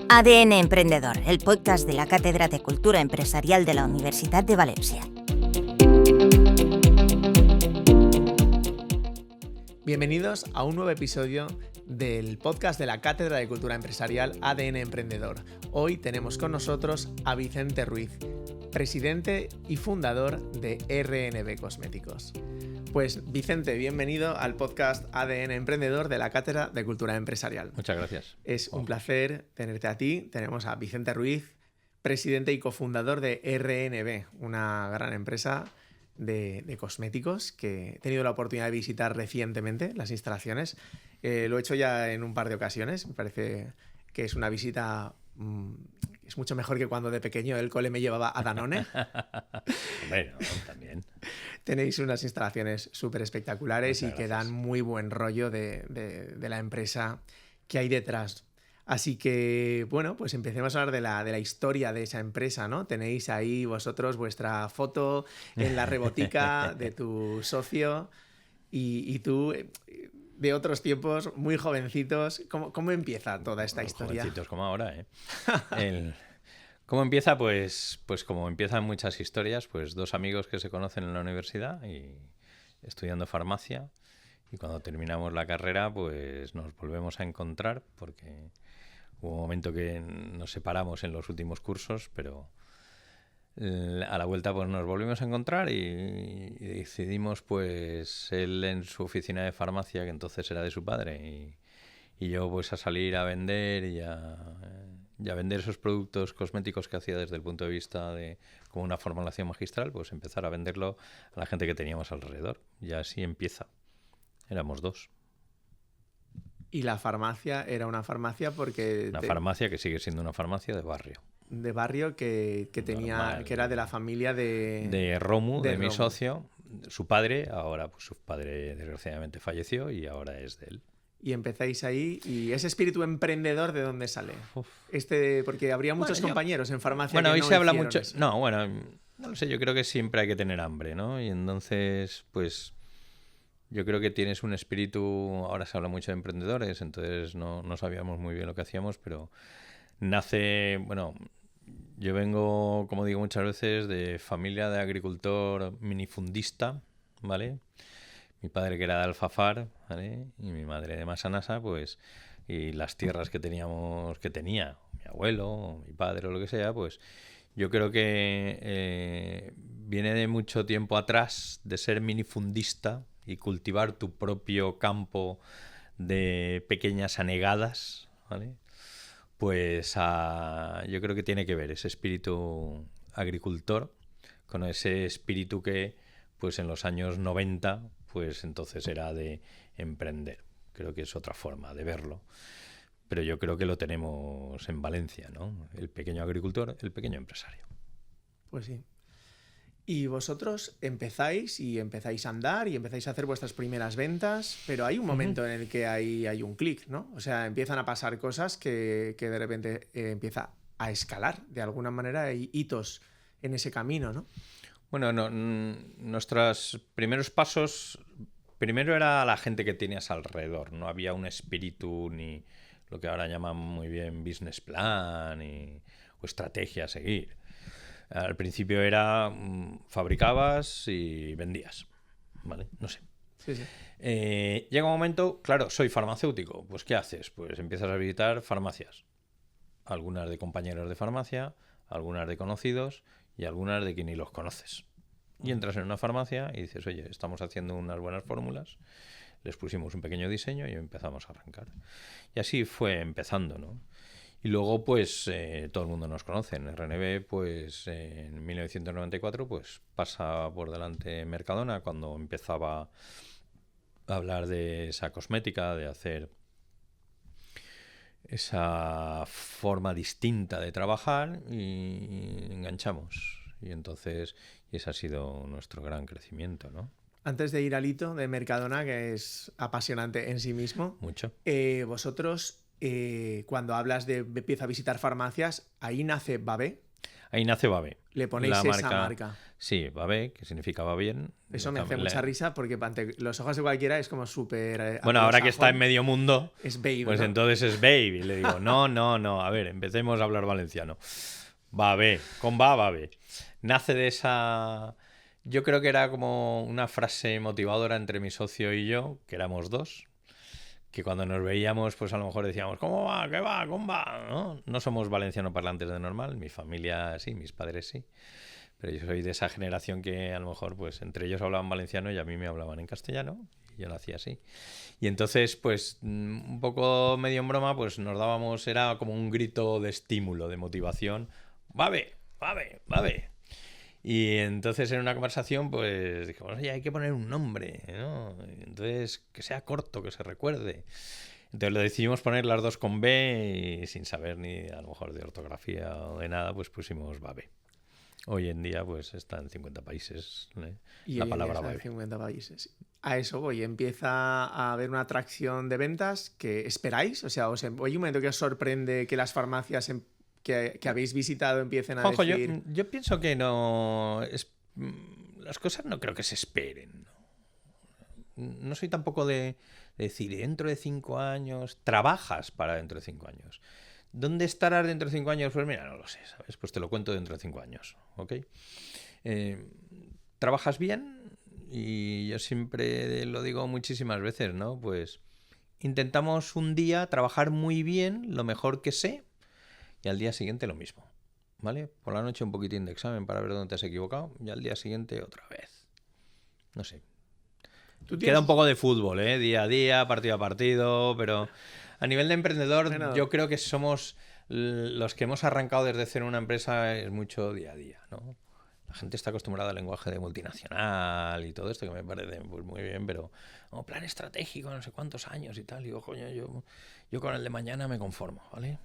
ADN Emprendedor, el podcast de la Cátedra de Cultura Empresarial de la Universidad de Valencia. Bienvenidos a un nuevo episodio del podcast de la Cátedra de Cultura Empresarial ADN Emprendedor. Hoy tenemos con nosotros a Vicente Ruiz, presidente y fundador de RNB Cosméticos. Pues Vicente, bienvenido al podcast ADN Emprendedor de la Cátedra de Cultura Empresarial. Muchas gracias. Es un placer tenerte a ti. Tenemos a Vicente Ruiz, presidente y cofundador de RNB, una gran empresa de cosméticos que he tenido la oportunidad de visitar recientemente las instalaciones. Lo he hecho ya en un par de ocasiones. Me parece que es una visita es mucho mejor que cuando de pequeño el cole me llevaba a Danone. Bueno, también. Tenéis unas instalaciones súper espectaculares y que dan gracias. muy buen rollo de la empresa que hay detrás. Así que, bueno, pues empecemos a hablar de la historia de esa empresa, ¿no? Tenéis ahí vosotros vuestra foto en la rebotica de tu socio y tú, de otros tiempos, muy jovencitos. ¿Cómo empieza toda esta historia? Jovencitos como ahora, ¿eh? ¿Cómo empieza? Pues como empiezan muchas historias, pues dos amigos que se conocen en la universidad y estudiando farmacia, y cuando terminamos la carrera pues nos volvemos a encontrar porque hubo un momento que nos separamos en los últimos cursos, pero a la vuelta pues nos volvimos a encontrar y decidimos, pues él en su oficina de farmacia, que entonces era de su padre, y yo pues a salir a vender y a vender esos productos cosméticos que hacía desde el punto de vista de como una formulación magistral, pues empezar a venderlo a la gente que teníamos alrededor. Y así empieza. Éramos dos. Y la farmacia era una farmacia porque... Una farmacia que sigue siendo una farmacia de barrio. De barrio que tenía, Normal. que era de la familia de Romu, de mi Romu. socio. Su padre, ahora pues su padre desgraciadamente falleció y ahora es de él. Y empezáis ahí, y ese espíritu emprendedor, ¿de dónde sale? Porque habría muchos compañeros en farmacia Bueno, que hoy no se habla hicieron mucho... eso. No, bueno, no lo sé, yo creo que siempre hay que tener hambre, ¿no? Y entonces, pues... Yo creo que tienes un espíritu... Ahora se habla mucho de emprendedores, entonces no sabíamos muy bien lo que hacíamos, pero nace... Bueno, yo vengo, como digo muchas veces, de familia de agricultor minifundista, ¿vale? Mi padre que era de Alfafar, ¿vale? Y mi madre de Masanasa, pues... Y las tierras que tenía mi abuelo, o mi padre o lo que sea, pues... Yo creo que viene de mucho tiempo atrás de ser minifundista y cultivar tu propio campo de pequeñas anegadas, ¿vale? Pues yo creo que tiene que ver ese espíritu agricultor con ese espíritu que pues en los años 90 pues entonces era de emprender. Creo que es otra forma de verlo. Pero yo creo que lo tenemos en Valencia, ¿no? El pequeño agricultor, el pequeño empresario. Pues sí. Y vosotros empezáis a andar y empezáis a hacer vuestras primeras ventas, pero hay un momento en el que hay un clic, ¿no? O sea, empiezan a pasar cosas que de repente empieza a escalar. De alguna manera hay hitos en ese camino, ¿no? Bueno, nuestros primeros pasos, primero era la gente que tenías alrededor. No había un espíritu ni lo que ahora llaman muy bien business plan o estrategia a seguir. Al principio era fabricabas y vendías, ¿vale? No sé. Sí, sí. Llega un momento, claro, soy farmacéutico, pues ¿qué haces? Pues empiezas a visitar farmacias, algunas de compañeros de farmacia, algunas de conocidos y algunas de que ni los conoces. Y entras en una farmacia y dices, oye, estamos haciendo unas buenas fórmulas, les pusimos un pequeño diseño y empezamos a arrancar. Y así fue empezando, ¿no? Y luego, pues, todo el mundo nos conoce. En RNB, pues, en 1994, pues, pasa por delante Mercadona cuando empezaba a hablar de esa cosmética, de hacer esa forma distinta de trabajar y enganchamos. Y entonces, ese ha sido nuestro gran crecimiento, ¿no? Antes de ir al hito de Mercadona, que es apasionante en sí mismo, Mucho. Vosotros, cuando hablas de empieza a visitar farmacias, ahí nace Babé. Ahí nace Babé. Le ponéis esa marca. Sí, Babé, que significa va bien. Eso me hace mucha risa porque ante los ojos de cualquiera es como súper... Bueno, ahora que está en medio mundo, es Babe, pues ¿no? entonces es Babe. Y le digo, no, a ver, empecemos a hablar valenciano. Babé, con Babé. Nace de esa... Yo creo que era como una frase motivadora entre mi socio y yo, que éramos dos, que cuando nos veíamos, pues a lo mejor decíamos, ¿cómo va? ¿Qué va? ¿Cómo va? No somos valenciano parlantes de normal, mi familia sí, mis padres sí, pero yo soy de esa generación que a lo mejor pues entre ellos hablaban valenciano y a mí me hablaban en castellano, y yo lo hacía así. Y entonces, pues un poco medio en broma, pues nos dábamos, era como un grito de estímulo, de motivación, ¡Babé! ¡Babé! ¡Babé! Y entonces en una conversación pues dijimos, oye, hay que poner un nombre, ¿no? Entonces que sea corto, que se recuerde. Entonces lo decidimos poner las dos con B y sin saber ni a lo mejor de ortografía o de nada, pues pusimos Babé. Hoy en día pues está en 50 países, ¿eh? Y La palabra está en Babé. 50 países. A eso voy, empieza a haber una atracción de ventas que esperáis, o sea, hay un momento que os sorprende que las farmacias que habéis visitado empiecen a Juanjo, decir... yo pienso que no... las cosas no creo que se esperen. No soy tampoco de decir, dentro de 5 años, trabajas para dentro de 5 años. ¿Dónde estarás dentro de 5 años? Pues mira, no lo sé, ¿sabes? Pues te lo cuento dentro de 5 años, ¿ok? ¿Trabajas bien? Y yo siempre lo digo muchísimas veces, ¿no? Pues intentamos un día trabajar muy bien, lo mejor que sé, y al día siguiente lo mismo, ¿vale? Por la noche un poquitín de examen para ver dónde te has equivocado y al día siguiente otra vez. No sé. Queda un poco de fútbol, ¿eh? Día a día, partido a partido, pero a nivel de emprendedor bueno, yo creo que somos los que hemos arrancado desde cero una empresa, es mucho día a día, ¿no? La gente está acostumbrada al lenguaje de multinacional y todo esto, que me parece pues, muy bien, pero plan estratégico, no sé cuántos años y tal. Y digo, coño, yo con el de mañana me conformo, ¿vale?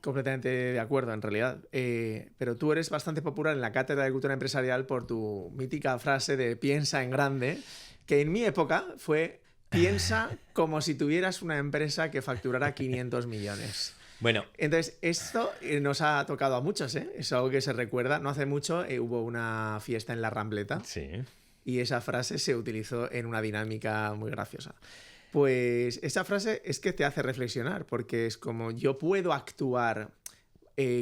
Completamente de acuerdo, en realidad. Pero tú eres bastante popular en la cátedra de cultura empresarial por tu mítica frase de piensa en grande, que en mi época fue piensa como si tuvieras una empresa que facturara 500 millones. Bueno. Entonces, esto nos ha tocado a muchos, ¿eh? Es algo que se recuerda. No hace mucho hubo una fiesta en La Rambleta. Sí. Y esa frase se utilizó en una dinámica muy graciosa. Pues esa frase es que te hace reflexionar, porque es como yo puedo actuar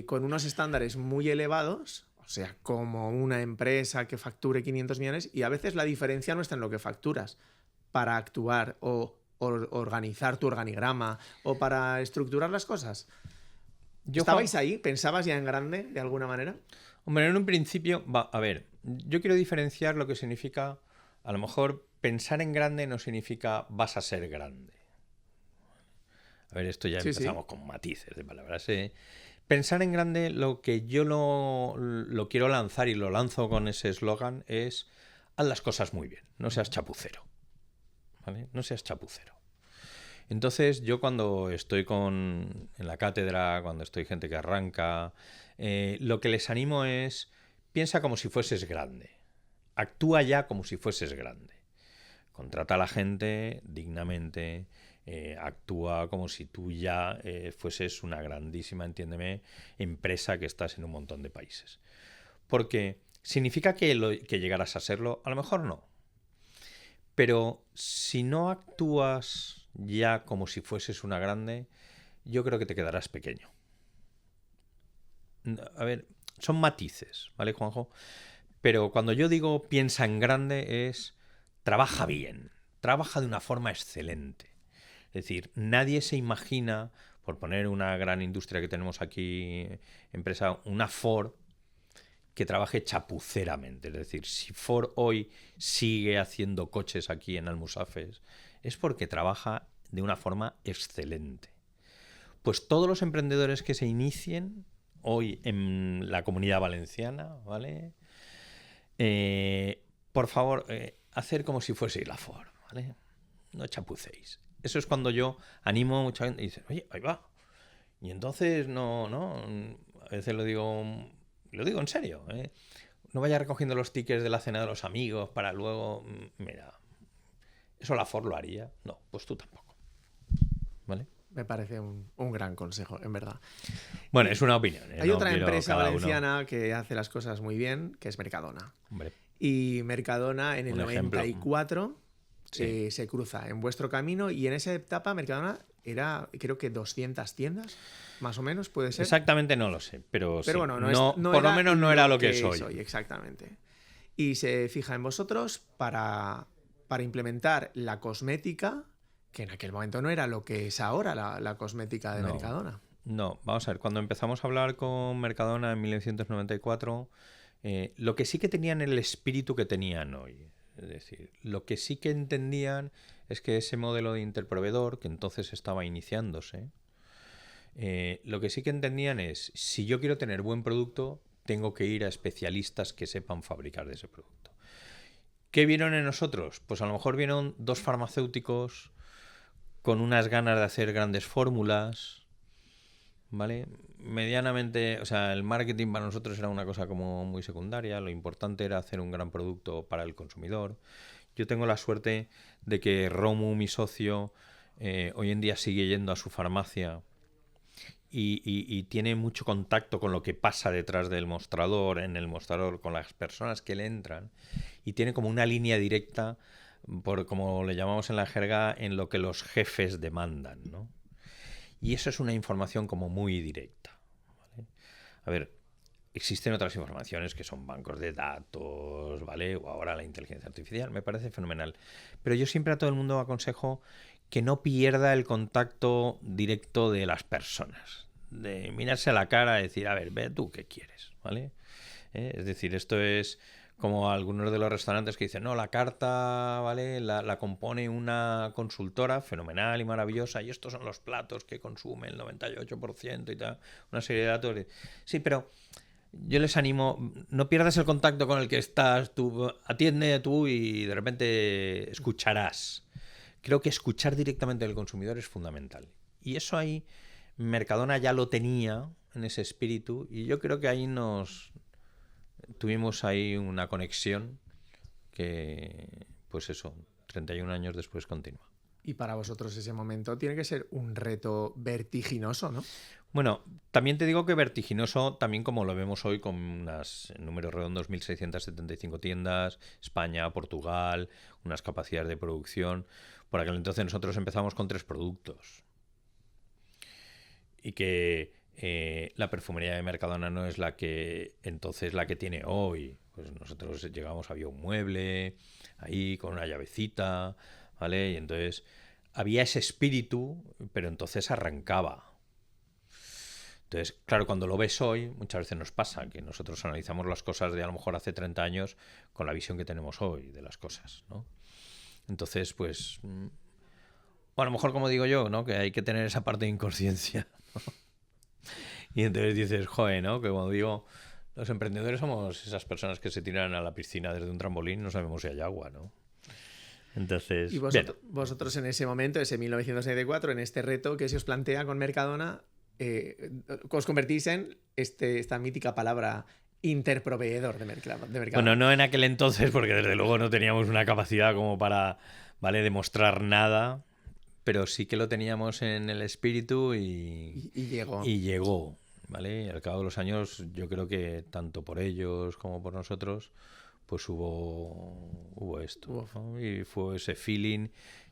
con unos estándares muy elevados, o sea, como una empresa que facture 500 millones, y a veces la diferencia no está en lo que facturas para actuar o organizar tu organigrama o para estructurar las cosas. ¿Estabais ahí? ¿Pensabas ya en grande de alguna manera? Hombre, en un principio, a ver, yo quiero diferenciar lo que significa, a lo mejor, pensar en grande no significa vas a ser grande. A ver, esto ya empezamos con matices de palabras. Pensar en grande, lo que yo lo quiero lanzar y lo lanzo con ese eslogan es haz las cosas muy bien, no seas chapucero. ¿Vale? No seas chapucero. Entonces, yo cuando estoy en la cátedra, cuando estoy gente que arranca, lo que les animo es piensa como si fueses grande. Actúa ya como si fueses grande. Contrata a la gente dignamente, actúa como si tú ya fueses una grandísima, entiéndeme, empresa que estás en un montón de países. Porque significa que llegarás a serlo, a lo mejor no. Pero si no actúas ya como si fueses una grande, yo creo que te quedarás pequeño. A ver, son matices, ¿vale, Juanjo? Pero cuando yo digo piensa en grande es trabaja bien, trabaja de una forma excelente. Es decir, nadie se imagina, por poner una gran industria que tenemos aquí, empresa, una Ford, que trabaje chapuceramente. Es decir, si Ford hoy sigue haciendo coches aquí en Almusafes, es porque trabaja de una forma excelente. Pues todos los emprendedores que se inicien hoy en la Comunidad Valenciana, ¿vale? Por favor, hacer como si fueseis la Ford, ¿vale? No chapucéis. Eso es cuando yo animo a mucha gente y dice, oye, ahí va. Y entonces a veces lo digo en serio, ¿eh? No vaya recogiendo los tickets de la cena de los amigos para luego, mira, ¿eso la Ford lo haría? No, pues tú tampoco, ¿vale? Me parece un gran consejo, en verdad. Bueno, es una opinión. Hay No otra quiero empresa cada valenciana que hace las cosas muy bien, que es Mercadona. Hombre, Y Mercadona en el un ejemplo. 94 Sí. se cruza en vuestro camino, y en esa etapa Mercadona era, creo que 200 tiendas, más o menos, puede ser. Exactamente no lo sé, pero sí. Bueno, No, no por lo era menos no era lo que es soy. exactamente. Y se fija en vosotros para implementar la cosmética, que en aquel momento no era lo que es ahora la cosmética de No. Mercadona. No, vamos a ver, cuando empezamos a hablar con Mercadona en 1994, lo que sí que tenían el espíritu que tenían hoy. Es decir, lo que sí que entendían es que ese modelo de interproveedor, que entonces estaba iniciándose, lo que sí que entendían es, si yo quiero tener buen producto, tengo que ir a especialistas que sepan fabricar de ese producto. ¿Qué vieron en nosotros? Pues a lo mejor vieron dos farmacéuticos con unas ganas de hacer grandes fórmulas, ¿vale? Medianamente, o sea, el marketing para nosotros era una cosa como muy secundaria, lo importante era hacer un gran producto para el consumidor. Yo tengo la suerte de que Romu, mi socio, hoy en día sigue yendo a su farmacia y tiene mucho contacto con lo que pasa detrás del mostrador, en el mostrador, con las personas que le entran, y tiene como una línea directa, por como le llamamos en la jerga, en lo que los jefes demandan, ¿no? Y eso es una información como muy directa, ¿vale? A ver, existen otras informaciones que son bancos de datos, ¿vale? O ahora la inteligencia artificial, me parece fenomenal. Pero yo siempre a todo el mundo aconsejo que no pierda el contacto directo de las personas. De mirarse a la cara y decir, a ver, ve tú qué quieres, ¿vale? Es decir, esto es como algunos de los restaurantes que dicen, no, la carta, ¿vale? La compone una consultora fenomenal y maravillosa, y estos son los platos que consume el 98% y tal, una serie de datos. Sí, pero yo les animo, no pierdas el contacto con el que estás, tú atiende tú y de repente escucharás. Creo que escuchar directamente al consumidor es fundamental. Y eso ahí Mercadona ya lo tenía en ese espíritu, y yo creo que ahí tuvimos ahí una conexión que, pues eso, 31 años después continúa. Y para vosotros ese momento tiene que ser un reto vertiginoso, ¿no? Bueno, también te digo que vertiginoso, también como lo vemos hoy con unas números redondos, 1.675 tiendas, España, Portugal, unas capacidades de producción. Por aquel entonces nosotros empezamos con 3 productos. Y que la perfumería de Mercadona no es la que entonces la que tiene hoy. Pues nosotros llegamos, había un mueble ahí con una llavecita, ¿vale? Y entonces había ese espíritu, pero entonces arrancaba. Entonces, claro, cuando lo ves hoy, muchas veces nos pasa que nosotros analizamos las cosas de a lo mejor hace 30 años con la visión que tenemos hoy de las cosas, ¿no? Entonces, pues, o a lo mejor, como digo yo, ¿no? Que hay que tener esa parte de inconsciencia, ¿no? Y entonces dices, joder, ¿no? Que cuando digo, los emprendedores somos esas personas que se tiran a la piscina desde un trampolín, no sabemos si hay agua, ¿no? Entonces, y vosotros en ese momento, ese 1994, en este reto que se os plantea con Mercadona, os convertís en esta mítica palabra interproveedor de Mercadona. Bueno, no en aquel entonces, porque desde luego no teníamos una capacidad como para, ¿vale?, demostrar nada, pero sí que lo teníamos en el espíritu y llegó. Y llegó, ¿vale? Y al cabo de los años, yo creo que tanto por ellos como por nosotros, pues hubo esto, ¿no? Y fue ese feeling,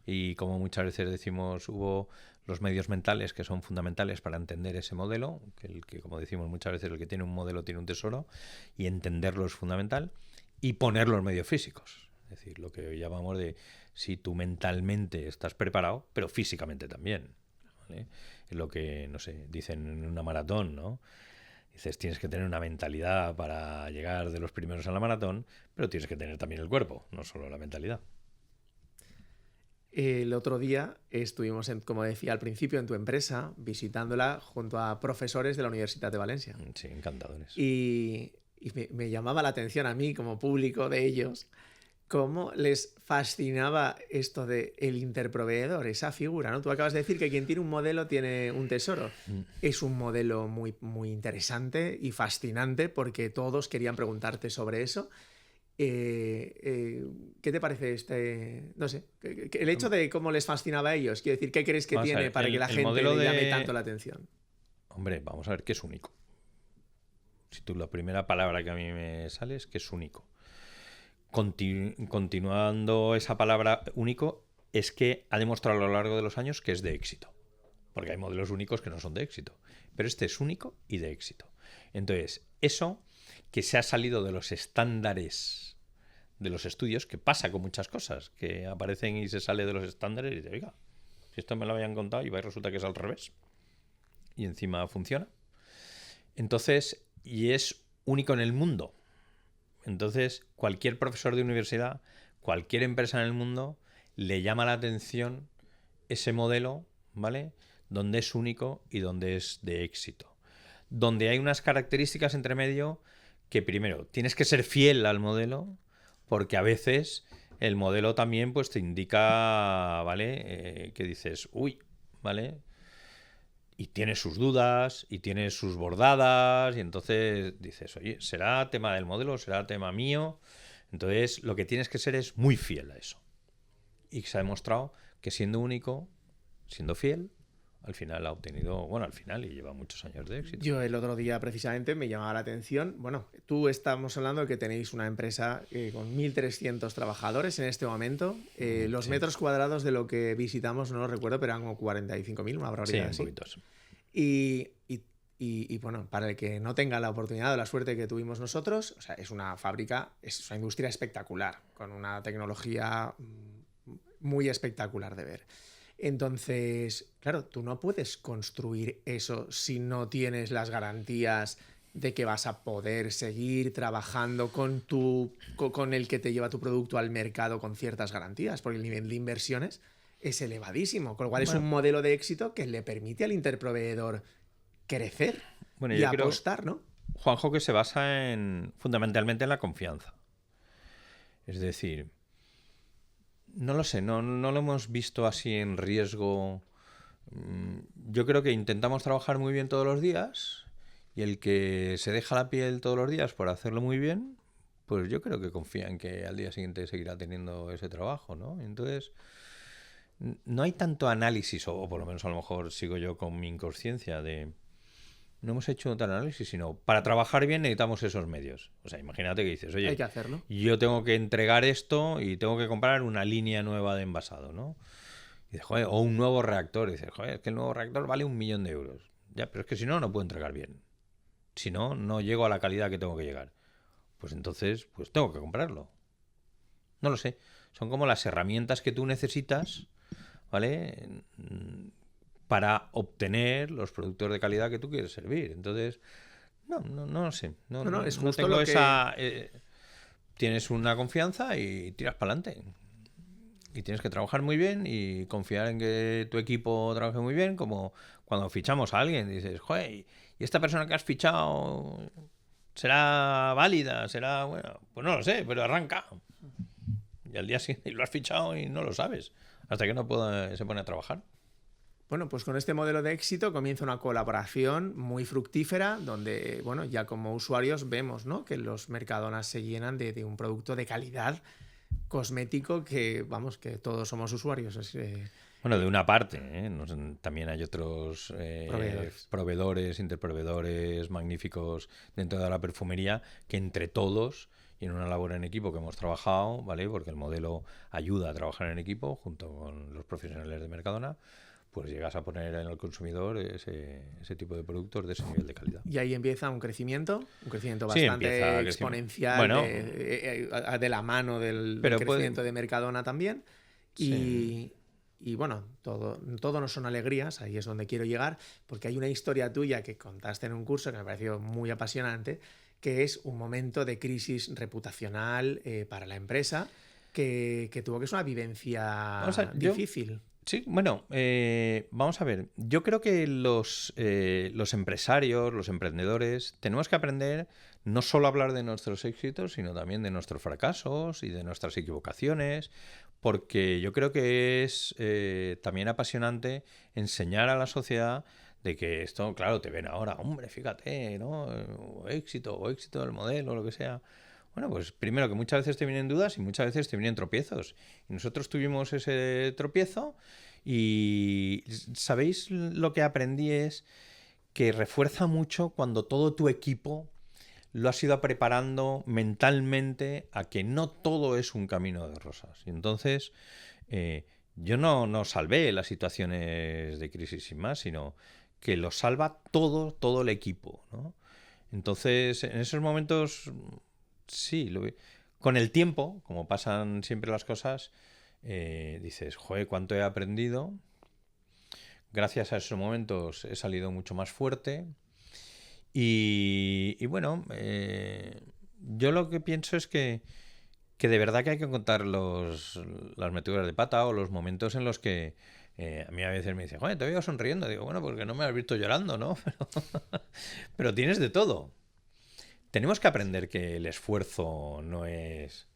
y como muchas veces decimos, hubo los medios mentales que son fundamentales para entender ese modelo, que como decimos muchas veces, el que tiene un modelo tiene un tesoro, y entenderlo es fundamental, y poner los medios físicos. Es decir, lo que hoy llamamos de si tú mentalmente estás preparado, pero físicamente también, ¿vale? Es lo que, no sé, dicen en una maratón, ¿no? Dices, tienes que tener una mentalidad para llegar de los primeros a la maratón, pero tienes que tener también el cuerpo, no solo la mentalidad. El otro día estuvimos, como decía al principio, en tu empresa, visitándola junto a profesores de la Universidad de Valencia. Sí, encantadores. Y me llamaba la atención a mí, como público de ellos, cómo les fascinaba esto de el interproveedor, esa figura, ¿no? Tú acabas de decir que quien tiene un modelo tiene un tesoro. Es un modelo muy, muy interesante y fascinante, porque todos querían preguntarte sobre eso. ¿Qué te parece no sé, el hecho de cómo les fascinaba a ellos? Quiero decir, ¿qué crees que Vamos a tiene ver, para que la gente le llame tanto la atención? Hombre, vamos a ver qué es único. Si tú la primera palabra que a mí me sale es que es único. Continuando esa palabra único, es que ha demostrado a lo largo de los años que es de éxito. Porque hay modelos únicos que no son de éxito. Pero este es único y de éxito. Entonces, eso que se ha salido de los estándares de los estudios, que pasa con muchas cosas, que aparecen y se sale de los estándares y dice, oiga, si esto me lo habían contado y resulta que es al revés. Y encima funciona. Entonces, y es único en el mundo. Entonces, cualquier profesor de universidad, cualquier empresa en el mundo, le llama la atención ese modelo, ¿vale? Donde es único y donde es de éxito. Donde hay unas características entre medio que, primero, tienes que ser fiel al modelo, porque a veces el modelo también pues te indica, ¿vale? Que dices, uy, ¿vale? Y tiene sus dudas, y tiene sus bordadas, y entonces dices, oye, ¿será tema del modelo? ¿Será tema mío? Entonces, lo que tienes que ser es muy fiel a eso. Y se ha demostrado que siendo único, siendo fiel, al final ha obtenido, bueno, al final, y lleva muchos años de éxito. Yo el otro día precisamente me llamaba la atención, bueno, tú estamos hablando de que tenéis una empresa con 1.300 trabajadores en este momento. Los Sí. metros cuadrados de lo que visitamos, no lo recuerdo, pero eran como 45.000, una barbaridad Sí, así. un poquito así. Y bueno, para el que no tenga la oportunidad o la suerte que tuvimos nosotros, o sea, es una fábrica, es una industria espectacular, con una tecnología muy espectacular de ver. Entonces, claro, tú no puedes construir eso si no tienes las garantías de que vas a poder seguir trabajando con el que te lleva tu producto al mercado con ciertas garantías, porque el nivel de inversiones es elevadísimo, con lo cual es un modelo de éxito que le permite al interproveedor crecer y apostar, ¿no? Juanjo, que se basa fundamentalmente en la confianza. Es decir, no lo sé, no lo hemos visto así en riesgo. Yo creo que intentamos trabajar muy bien todos los días, y el que se deja la piel todos los días por hacerlo muy bien, pues yo creo que confía en que al día siguiente seguirá teniendo ese trabajo, ¿no? Entonces, no hay tanto análisis, o por lo menos a lo mejor sigo yo con mi inconsciencia de... No hemos hecho tal análisis, sino para trabajar bien necesitamos esos medios. O sea, imagínate que dices, oye, hay que hacerlo. Yo tengo que entregar esto y tengo que comprar una línea nueva de envasado, ¿no? Y dices, joder, o un nuevo reactor. Y dices, joder, es que el nuevo reactor vale 1.000.000 de euros. Ya, pero es que si no, no puedo entregar bien. Si no, no llego a la calidad que tengo que llegar. Pues entonces, pues tengo que comprarlo. No lo sé. Son como las herramientas que tú necesitas, ¿vale? Para obtener los productos de calidad que tú quieres servir. Entonces, no lo sé. No, es no justo tengo lo que... esa... tienes una confianza y tiras para adelante. Y tienes que trabajar muy bien y confiar en que tu equipo trabaje muy bien, como cuando fichamos a alguien. Dices, joder, ¿y esta persona que has fichado será válida? ¿Será bueno? Pues no lo sé, pero arranca. Y al día siguiente lo has fichado y no lo sabes. Hasta que no se pone a trabajar. Bueno, pues con este modelo de éxito comienza una colaboración muy fructífera donde, bueno, ya como usuarios vemos, ¿no?, que los Mercadonas se llenan de un producto de calidad cosmético que, vamos, que todos somos usuarios. Bueno, de una parte, ¿eh? También hay otros proveedores, interproveedores magníficos dentro de la perfumería que entre todos y en una labor en equipo que hemos trabajado, ¿vale? Porque el modelo ayuda a trabajar en equipo junto con los profesionales de Mercadona, pues llegas a poner en el consumidor ese tipo de productos de ese nivel de calidad. Y ahí empieza un crecimiento bastante exponencial, bueno, de la mano del crecimiento de Mercadona también. Sí. Y bueno, todo no son alegrías, ahí es donde quiero llegar, porque hay una historia tuya que contaste en un curso que me pareció muy apasionante, que es un momento de crisis reputacional para la empresa que tuvo que ser una vivencia difícil. Sí, bueno, vamos a ver. Yo creo que los empresarios, los emprendedores, tenemos que aprender no solo a hablar de nuestros éxitos, sino también de nuestros fracasos y de nuestras equivocaciones, porque yo creo que es también apasionante enseñar a la sociedad de que esto, claro, te ven ahora, hombre, fíjate, ¿no? O éxito del modelo, lo que sea. Bueno, pues primero que muchas veces te vienen dudas y muchas veces te vienen tropiezos. Y nosotros tuvimos ese tropiezo y ¿sabéis lo que aprendí? Es que refuerza mucho cuando todo tu equipo lo has ido preparando mentalmente a que no todo es un camino de rosas. Y entonces yo no salvé las situaciones de crisis sin más, sino que lo salva todo el equipo, ¿no? Entonces, en esos momentos, sí, con el tiempo, como pasan siempre las cosas, dices, joder, cuánto he aprendido. Gracias a esos momentos he salido mucho más fuerte. Y bueno, yo lo que pienso es que de verdad que hay que contar las meteduras de pata o los momentos en los que a mí a veces me dicen, joder, te veo sonriendo. Digo, bueno, porque no me has visto llorando, ¿no? Pero tienes de todo. Tenemos que aprender que el esfuerzo no es...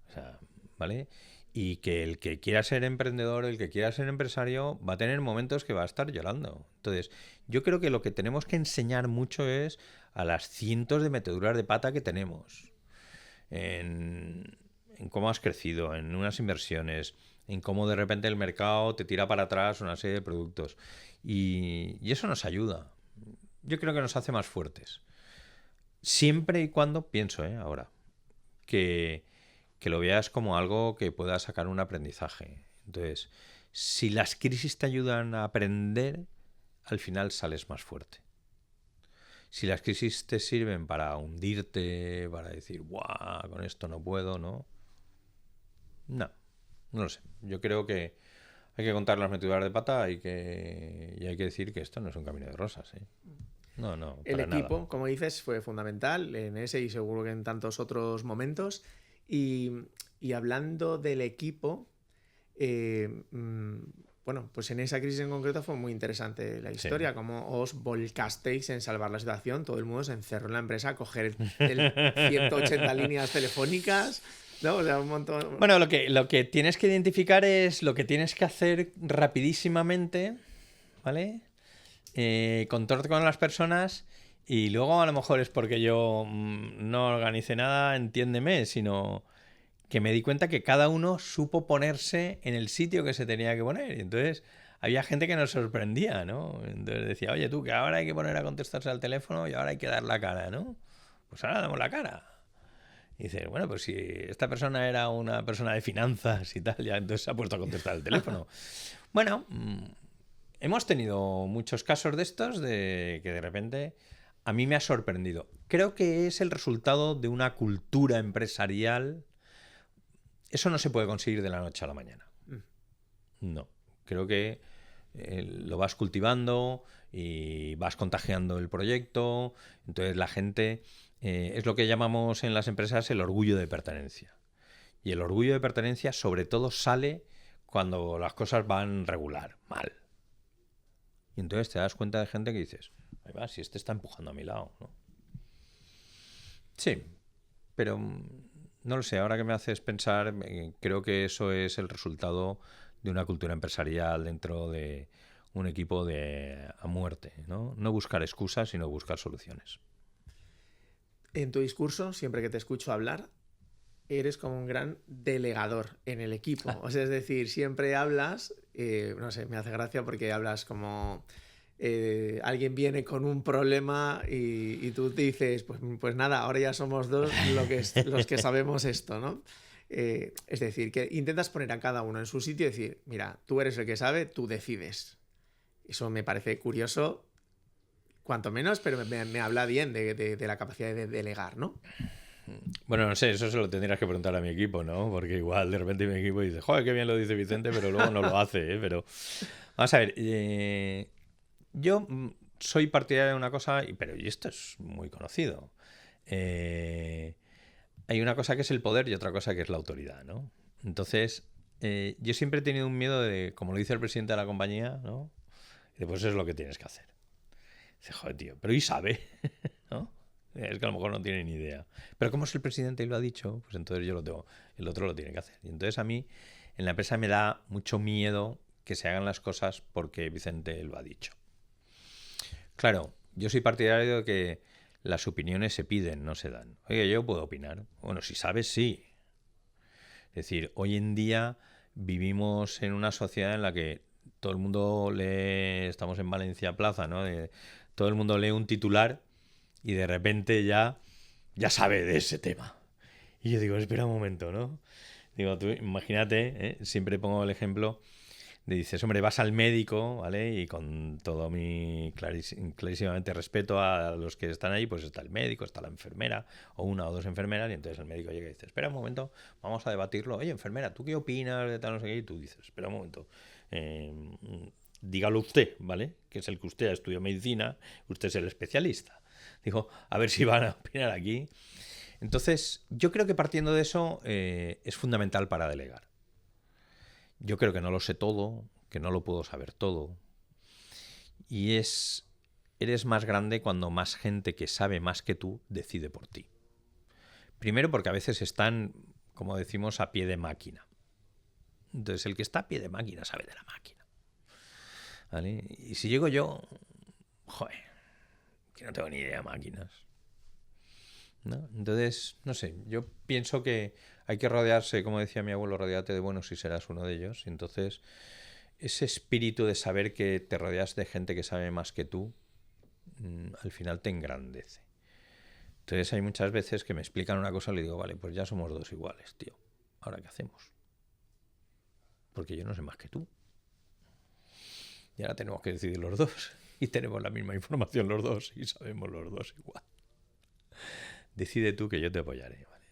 O sea, ¿vale? Y que el que quiera ser emprendedor, el que quiera ser empresario, va a tener momentos que va a estar llorando. Entonces, yo creo que lo que tenemos que enseñar mucho es a las cientos de meteduras de pata que tenemos. En cómo has crecido, en unas inversiones, en cómo de repente el mercado te tira para atrás una serie de productos. Y eso nos ayuda. Yo creo que nos hace más fuertes. Siempre y cuando, pienso, ahora, que lo veas como algo que pueda sacar un aprendizaje. Entonces, si las crisis te ayudan a aprender, al final sales más fuerte. Si las crisis te sirven para hundirte, para decir, ¡buah! Con esto no puedo, ¿no? No lo sé. Yo creo que hay que contar las meteduras de pata y hay que decir que esto no es un camino de rosas, ¿eh? No, El para equipo, nada. como dices, fue fundamental en ese y seguro que en tantos otros momentos. Y hablando del equipo, bueno, pues en esa crisis en concreto fue muy interesante la historia, cómo os volcasteis en salvar la situación. Todo el mundo se encerró en la empresa a coger el 180 líneas telefónicas, ¿no? O sea, un montón. Bueno, lo que tienes que identificar es lo que tienes que hacer rapidísimamente, ¿vale? Contacto con las personas y luego a lo mejor es porque yo no organicé nada, entiéndeme, sino que me di cuenta que cada uno supo ponerse en el sitio que se tenía que poner. Y entonces había gente que nos sorprendía, ¿no? Entonces decía, oye tú, que ahora hay que poner a contestarse al teléfono y ahora hay que dar la cara, ¿no? Pues ahora damos la cara. Y dices, bueno, pues si esta persona era una persona de finanzas y tal, ya entonces se ha puesto a contestar el teléfono. Bueno, hemos tenido muchos casos de estos de que de repente a mí me ha sorprendido. Creo que es el resultado de una cultura empresarial. Eso no se puede conseguir de la noche a la mañana. No. Creo que lo vas cultivando y vas contagiando el proyecto. Entonces la gente... es lo que llamamos en las empresas el orgullo de pertenencia. Y el orgullo de pertenencia sobre todo sale cuando las cosas van regular, mal. Y entonces te das cuenta de gente que dices, ahí va, si este está empujando a mi lado, ¿no? Sí, pero no lo sé, ahora que me haces pensar, creo que eso es el resultado de una cultura empresarial dentro de un equipo a muerte, ¿no? No buscar excusas, sino buscar soluciones. En tu discurso, siempre que te escucho hablar, eres como un gran delegador en el equipo. O sea, es decir, siempre hablas, no sé, me hace gracia porque hablas como alguien viene con un problema y tú te dices, pues nada, ahora ya somos dos los que sabemos esto, ¿no? Es decir, que intentas poner a cada uno en su sitio y decir, mira, tú eres el que sabe, tú decides. Eso me parece curioso, cuanto menos, pero me habla bien de la capacidad de delegar, ¿no? Bueno, no sé, eso se lo tendrías que preguntar a mi equipo, ¿no? Porque igual de repente mi equipo dice, joder, qué bien lo dice Vicente, pero luego no lo hace, ¿eh? Pero vamos a ver, yo soy partidario de una cosa, y esto es muy conocido. Hay una cosa que es el poder y otra cosa que es la autoridad, ¿no? Entonces, yo siempre he tenido un miedo de, como lo dice el presidente de la compañía, ¿no? Y después eso es lo que tienes que hacer. Dice, joder, tío, pero ¿y sabe? ¿No? Es que a lo mejor no tiene ni idea. Pero como es el presidente y lo ha dicho, pues entonces yo lo tengo, el otro lo tiene que hacer. Y entonces a mí en la empresa me da mucho miedo que se hagan las cosas porque Vicente lo ha dicho. Claro, yo soy partidario de que las opiniones se piden, no se dan. Oye, yo puedo opinar. Bueno, si sabes, sí. Es decir, hoy en día vivimos en una sociedad en la que todo el mundo lee, estamos en Valencia Plaza, ¿no? Todo el mundo lee un titular y de repente ya sabe de ese tema. Y yo digo, espera un momento, ¿no? Digo, tú imagínate, siempre pongo el ejemplo de, dices, hombre, vas al médico, ¿vale? Y con todo mi clarísimamente respeto a los que están ahí, pues está el médico, está la enfermera, o una o dos enfermeras, y entonces el médico llega y dice, espera un momento, vamos a debatirlo. Oye, enfermera, ¿tú qué opinas de tal no sé qué? Y tú dices, espera un momento, dígalo usted, ¿vale? Que es el que usted ha estudiado medicina, usted es el especialista. Digo, a ver si van a opinar aquí. Entonces, yo creo que partiendo de eso es fundamental para delegar. Yo creo que no lo sé todo, que no lo puedo saber todo. Y eres más grande cuando más gente que sabe más que tú decide por ti. Primero porque a veces están, como decimos, a pie de máquina. Entonces, el que está a pie de máquina sabe de la máquina, ¿vale? Y si llego yo, joder, que no tengo ni idea de máquinas, ¿no? Entonces, no sé, yo pienso que hay que rodearse, como decía mi abuelo, rodéate de buenos y serás uno de ellos. Y entonces, ese espíritu de saber que te rodeas de gente que sabe más que tú, al final te engrandece. Entonces hay muchas veces que me explican una cosa y le digo, vale, pues ya somos dos iguales, tío. ¿Ahora qué hacemos? Porque yo no sé más que tú. Y ahora tenemos que decidir los dos. Y tenemos la misma información los dos y sabemos los dos igual. Decide tú que yo te apoyaré, ¿vale?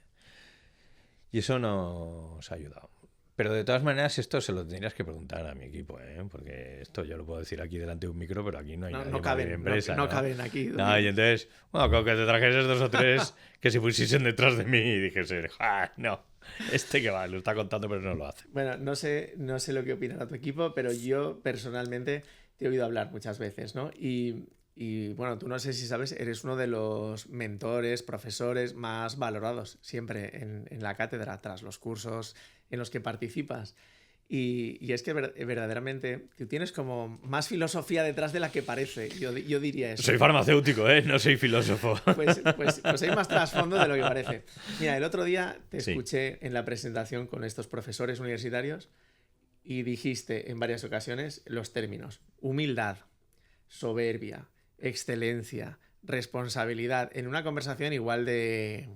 Y eso nos ha ayudado. Pero de todas maneras esto se lo tendrías que preguntar a mi equipo, ¿eh? Porque esto yo lo puedo decir aquí delante de un micro, pero aquí no hay nadie más de mi empresa. No caben aquí. No, y entonces, bueno, con que te trajeses dos o tres que se pusiesen detrás de mí y dijesen, no, que va, lo está contando pero no lo hace. Bueno, no sé lo que opinará tu equipo, pero yo personalmente te he oído hablar muchas veces, ¿no? Y bueno, tú no sé si sabes, eres uno de los mentores, profesores más valorados siempre en la cátedra, tras los cursos en los que participas. Y es que verdaderamente tú tienes como más filosofía detrás de la que parece, yo diría eso. Soy farmacéutico, no soy filósofo. Pues hay más trasfondo de lo que parece. Mira, el otro día te escuché en la presentación con estos profesores universitarios y dijiste en varias ocasiones los términos humildad, soberbia, excelencia, responsabilidad, en una conversación igual de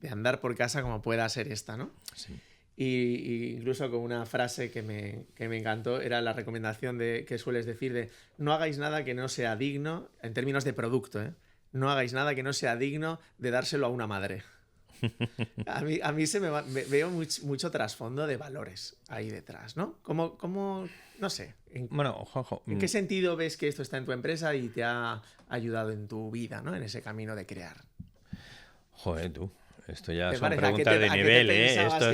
andar por casa como pueda ser esta, ¿no? Sí. Y incluso con una frase que me encantó, era la recomendación que sueles decir de no hagáis nada que no sea digno, en términos de producto, ¿eh? No hagáis nada que no sea digno de dárselo a una madre. A mí veo mucho trasfondo de valores ahí detrás, ¿no? ¿Cómo no sé? Bueno, Juanjo, ¿en qué sentido ves que esto está en tu empresa y te ha ayudado en tu vida, ¿no? En ese camino de crear. Joder, tú. Esto ya son preguntas de nivel, ¿eh? Esto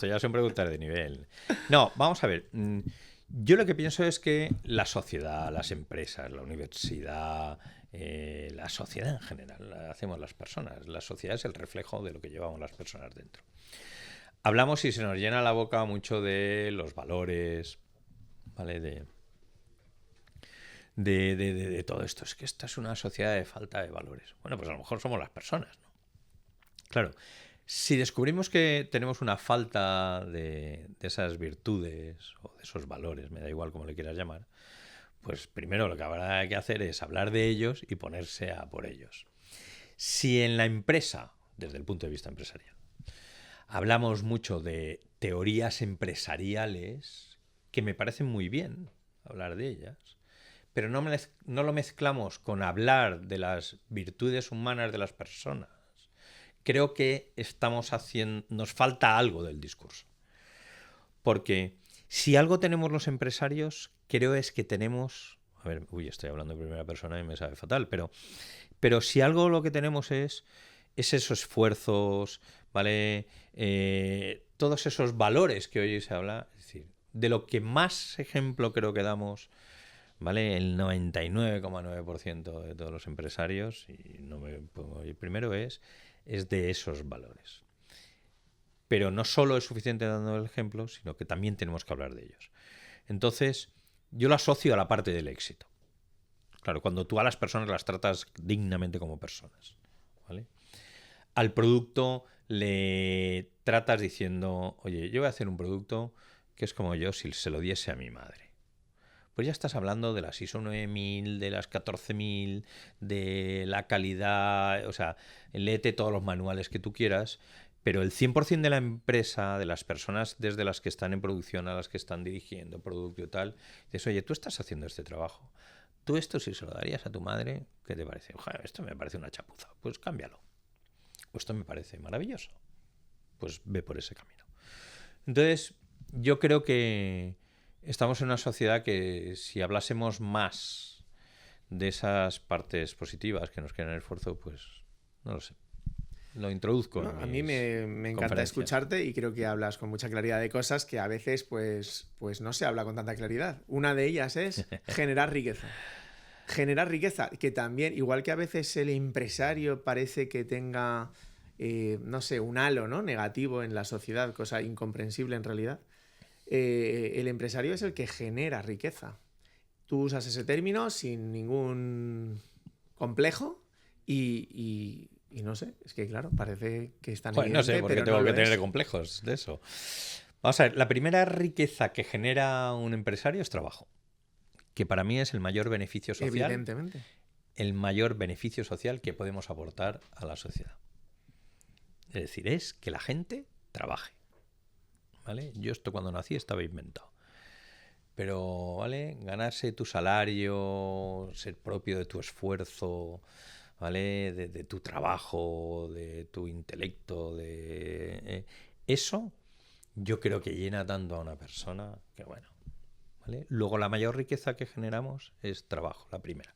ya son preguntas de nivel. No, vamos a ver. Yo lo que pienso es que la sociedad, las empresas, la universidad, la sociedad en general, la hacemos las personas. La sociedad es el reflejo de lo que llevamos las personas dentro. Hablamos y se nos llena la boca mucho de los valores, ¿vale? De todo esto. Es que esta es una sociedad de falta de valores. Bueno, pues a lo mejor somos las personas, ¿no? Claro, si descubrimos que tenemos una falta de esas virtudes o de esos valores, me da igual cómo le quieras llamar, pues primero lo que habrá que hacer es hablar de ellos y ponerse a por ellos. Si en la empresa, desde el punto de vista empresarial, hablamos mucho de teorías empresariales, que me parecen muy bien hablar de ellas, pero no lo mezclamos con hablar de las virtudes humanas de las personas, creo que nos falta algo del discurso. Porque si algo tenemos los empresarios, creo es que tenemos... estoy hablando en primera persona y me sabe fatal, pero si algo lo que tenemos es esos esfuerzos, ¿vale? Todos esos valores que hoy se habla, es decir, de lo que más ejemplo creo que damos, ¿vale? El 99,9% de todos los empresarios, y no me pongo el primero, es de esos valores. Pero no solo es suficiente dando el ejemplo, sino que también tenemos que hablar de ellos. Entonces, yo lo asocio a la parte del éxito. Claro, cuando tú a las personas las tratas dignamente como personas, ¿vale? Al producto le tratas diciendo, oye, yo voy a hacer un producto que es como yo si se lo diese a mi madre. Pues ya estás hablando de las ISO 9000, de las 14000, de la calidad, o sea, léete todos los manuales que tú quieras, pero el 100% de la empresa, de las personas desde las que están en producción a las que están dirigiendo producto y tal, dices, oye, tú estás haciendo este trabajo. Tú esto si se lo darías a tu madre, ¿qué te parece? Ojalá, esto me parece una chapuza. Pues cámbialo. Esto me parece maravilloso. Pues ve por ese camino. Entonces, yo creo que estamos en una sociedad que si hablásemos más de esas partes positivas que nos crean el esfuerzo, pues no lo sé. Lo introduzco. No, a mí me encanta escucharte y creo que hablas con mucha claridad de cosas que a veces pues no se habla con tanta claridad. Una de ellas es generar riqueza. Generar riqueza, que también, igual que a veces el empresario parece que tenga, no sé, un halo, ¿no?, negativo en la sociedad, cosa incomprensible en realidad, el empresario es el que genera riqueza. Tú usas ese término sin ningún complejo y no sé, es que claro, parece que es tan evidente, no sé por qué tengo que tener complejos de eso. Vamos a ver, la primera riqueza que genera un empresario es trabajo, que para mí es el mayor beneficio social. Evidentemente. El mayor beneficio social que podemos aportar a la sociedad. Es decir, es que la gente trabaje. ¿Vale? Yo esto cuando nací estaba inventado. Pero, ¿vale? Ganarse tu salario, ser propio de tu esfuerzo, ¿vale? De tu trabajo, de tu intelecto, eso yo creo que llena tanto a una persona que bueno, ¿vale? Luego la mayor riqueza que generamos es trabajo, la primera.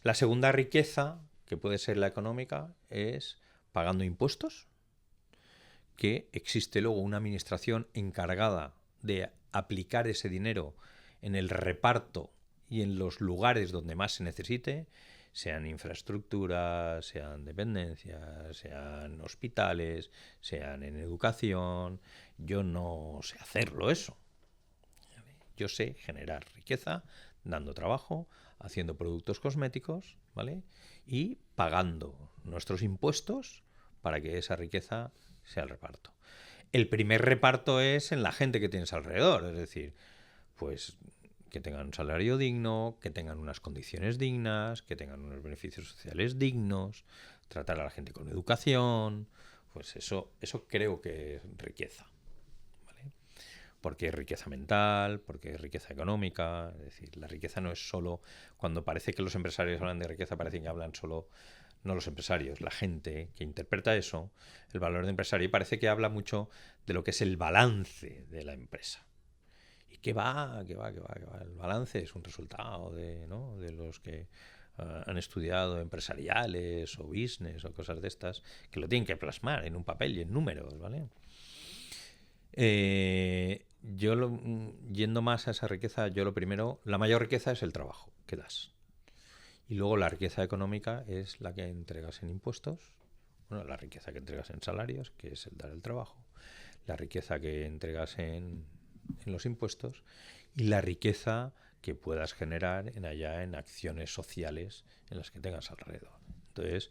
La segunda riqueza, que puede ser la económica, es pagando impuestos, que existe luego una administración encargada de aplicar ese dinero en el reparto y en los lugares donde más se necesite, sean infraestructuras, sean dependencias, sean hospitales, sean en educación. Yo no sé hacerlo eso. Yo sé generar riqueza dando trabajo, haciendo productos cosméticos, ¿vale? Y pagando nuestros impuestos para que esa riqueza sea el reparto. El primer reparto es en la gente que tienes alrededor, es decir, pues que tengan un salario digno, que tengan unas condiciones dignas, que tengan unos beneficios sociales dignos, tratar a la gente con educación, pues eso creo que es riqueza. Porque es riqueza mental, porque es riqueza económica. Es decir, la riqueza no es solo... Cuando parece que los empresarios hablan de riqueza, parece que hablan solo... No los empresarios, la gente que interpreta eso, el valor de empresario, y parece que habla mucho de lo que es el balance de la empresa. ¿Y qué va? El balance es un resultado de, ¿no?, de los que han estudiado empresariales o business o cosas de estas, que lo tienen que plasmar en un papel y en números, ¿vale? Yendo más a esa riqueza, yo lo primero, la mayor riqueza es el trabajo que das. Y luego la riqueza económica es la que entregas en impuestos, bueno, la riqueza que entregas en salarios, que es el dar el trabajo, la riqueza que entregas en los impuestos y la riqueza que puedas generar en acciones sociales en las que tengas alrededor. Entonces,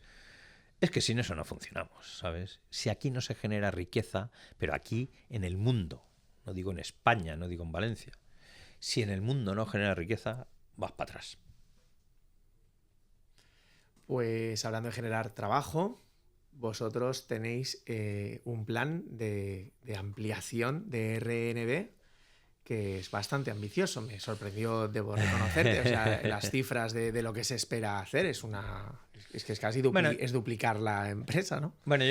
es que sin eso no funcionamos, ¿sabes? Si aquí no se genera riqueza, pero aquí en el mundo, no digo en España, no digo en Valencia, si en el mundo no genera riqueza, vas para atrás. Pues hablando de generar trabajo, vosotros tenéis un plan de ampliación de RNB que es bastante ambicioso. Me sorprendió, debo reconocerte. O sea, las cifras de lo que se espera hacer es que es casi es duplicar la empresa, ¿no? Bueno,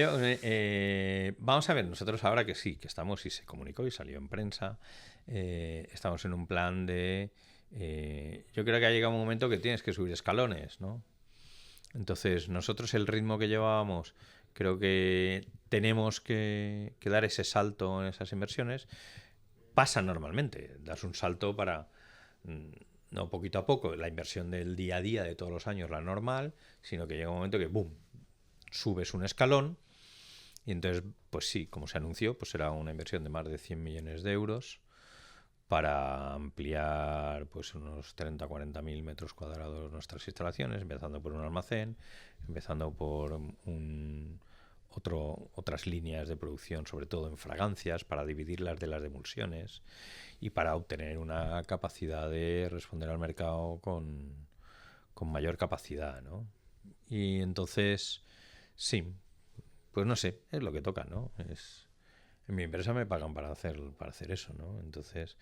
vamos a ver, nosotros ahora que sí, que estamos, y se comunicó y salió en prensa, estamos en un plan de... yo creo que ha llegado un momento que tienes que subir escalones, ¿no? Entonces, nosotros el ritmo que llevábamos, creo que tenemos que dar ese salto en esas inversiones. Pasa normalmente, das un salto para, no poquito a poco, la inversión del día a día de todos los años, la normal, sino que llega un momento que, ¡boom!, subes un escalón y entonces, pues sí, como se anunció, pues será una inversión de más de 100 millones de euros para ampliar pues unos 30 o 40 mil metros cuadrados nuestras instalaciones, empezando por un almacén, empezando por otras líneas de producción, sobre todo en fragancias, para dividirlas de las de emulsiones y para obtener una capacidad de responder al mercado con mayor capacidad, ¿no? Y entonces, sí, pues no sé, es lo que toca, ¿no? En mi empresa me pagan para hacer eso, ¿no? Entonces,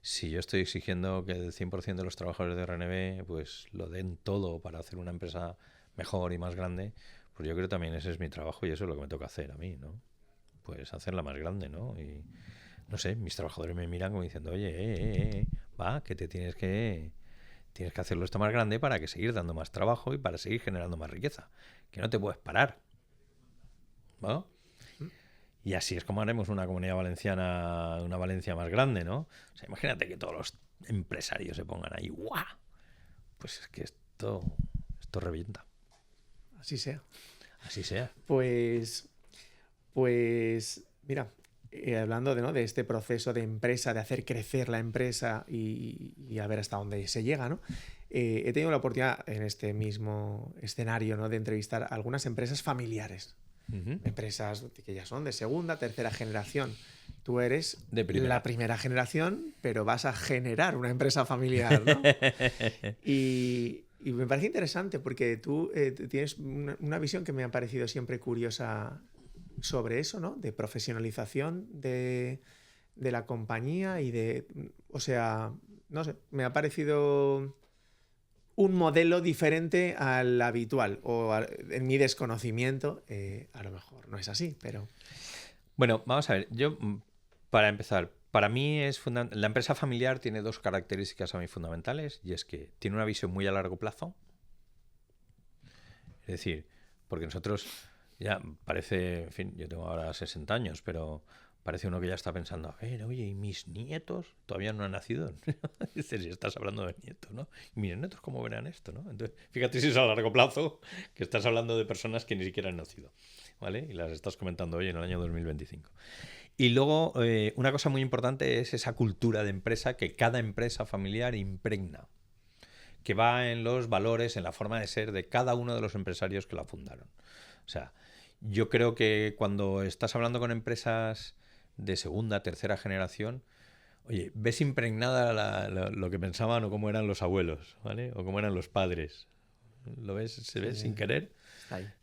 si yo estoy exigiendo que el 100% de los trabajadores de RNB pues lo den todo para hacer una empresa mejor y más grande, pues yo creo que también ese es mi trabajo y eso es lo que me toca hacer a mí, ¿no? Pues hacerla más grande, ¿no? Y no sé, mis trabajadores me miran como diciendo, oye, va, que tienes que hacerlo esto más grande para que seguir dando más trabajo y para seguir generando más riqueza, que no te puedes parar, ¿no? Y así es como haremos una comunidad valenciana, una Valencia más grande, ¿no? O sea, imagínate que todos los empresarios se pongan ahí, ¡guau! Pues es que esto revienta. Así sea. Así sea. Pues mira, hablando de este proceso de empresa, de hacer crecer la empresa y a ver hasta dónde se llega, ¿no? He tenido la oportunidad en este mismo escenario, ¿no?, de entrevistar a algunas empresas familiares. Empresas que ya son de segunda, tercera generación. Tú eres la primera generación, pero vas a generar una empresa familiar, ¿no? Y me parece interesante porque tú tienes una visión que me ha parecido siempre curiosa sobre eso, ¿no? De profesionalización de la compañía o sea, no sé, me ha parecido un modelo diferente al habitual, en mi desconocimiento, a lo mejor no es así, pero... Bueno, vamos a ver, yo, para empezar, para mí la empresa familiar tiene dos características a mí fundamentales, y es que tiene una visión muy a largo plazo, es decir, porque nosotros ya parece, en fin, yo tengo ahora 60 años, pero parece uno que ya está pensando, a ver, oye, ¿y mis nietos? Todavía no han nacido. Dices, si estás hablando de nietos, ¿no? ¿Y mis nietos cómo verán esto, no? Entonces, fíjate si es a largo plazo, que estás hablando de personas que ni siquiera han nacido, ¿vale? Y las estás comentando hoy en el año 2025. Y luego, una cosa muy importante es esa cultura de empresa que cada empresa familiar impregna, que va en los valores, en la forma de ser de cada uno de los empresarios que la fundaron. O sea, yo creo que cuando estás hablando con empresas de segunda, tercera generación, oye, ves impregnada lo que pensaban o cómo eran los abuelos, ¿vale? O cómo eran los padres. ¿Lo ves? Se ve sin querer.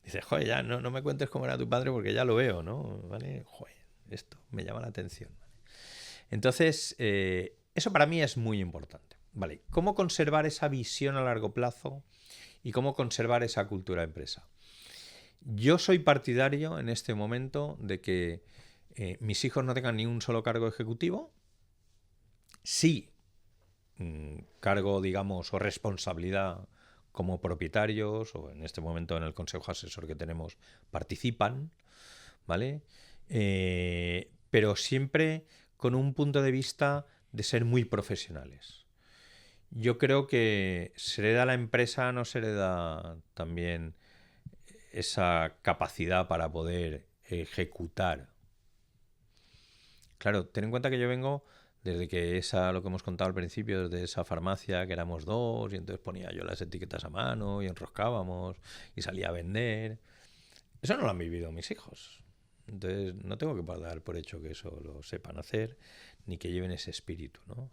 Dices, joder, ya no me cuentes cómo era tu padre porque ya lo veo, ¿no? ¿Vale? Joder, esto me llama la atención. ¿Vale? Entonces, eso para mí es muy importante. ¿Vale? ¿Cómo conservar esa visión a largo plazo y cómo conservar esa cultura de empresa? Yo soy partidario en este momento de que mis hijos no tengan ni un solo cargo ejecutivo. Sí, cargo, digamos, o responsabilidad como propietarios, o en este momento en el consejo asesor que tenemos participan, ¿vale? Pero siempre con un punto de vista de ser muy profesionales. Yo creo que se hereda la empresa, no se hereda también esa capacidad para poder ejecutar. Claro, ten en cuenta que yo vengo desde que lo que hemos contado al principio, desde esa farmacia que éramos dos y entonces ponía yo las etiquetas a mano y enroscábamos y salía a vender. Eso no lo han vivido mis hijos. Entonces no tengo que dar por hecho que eso lo sepan hacer ni que lleven ese espíritu, ¿no?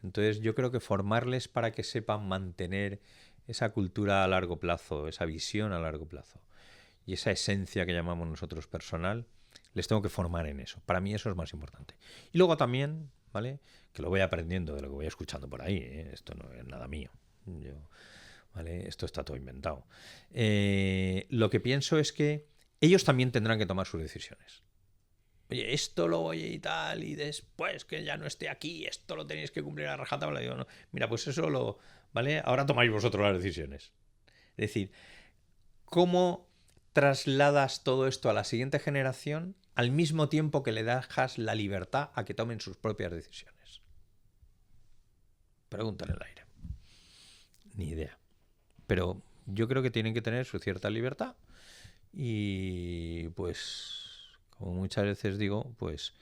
Entonces yo creo que formarles para que sepan mantener esa cultura a largo plazo, esa visión a largo plazo y esa esencia que llamamos nosotros personal, les tengo que formar en eso. Para mí eso es más importante. Y luego también, ¿vale?, que lo voy aprendiendo de lo que voy escuchando por ahí, ¿eh? Esto no es nada mío. ¿Vale? Esto está todo inventado. Lo que pienso es que ellos también tendrán que tomar sus decisiones. Oye, esto lo voy y tal, y después que ya no esté aquí, esto lo tenéis que cumplir a rajatabla. Digo, no. Mira, pues eso ¿vale? Ahora tomáis vosotros las decisiones. Es decir, ¿cómo trasladas todo esto a la siguiente generación al mismo tiempo que le dejas la libertad a que tomen sus propias decisiones? Pregúntale al aire. Ni idea. Pero yo creo que tienen que tener su cierta libertad y pues, como muchas veces digo, pues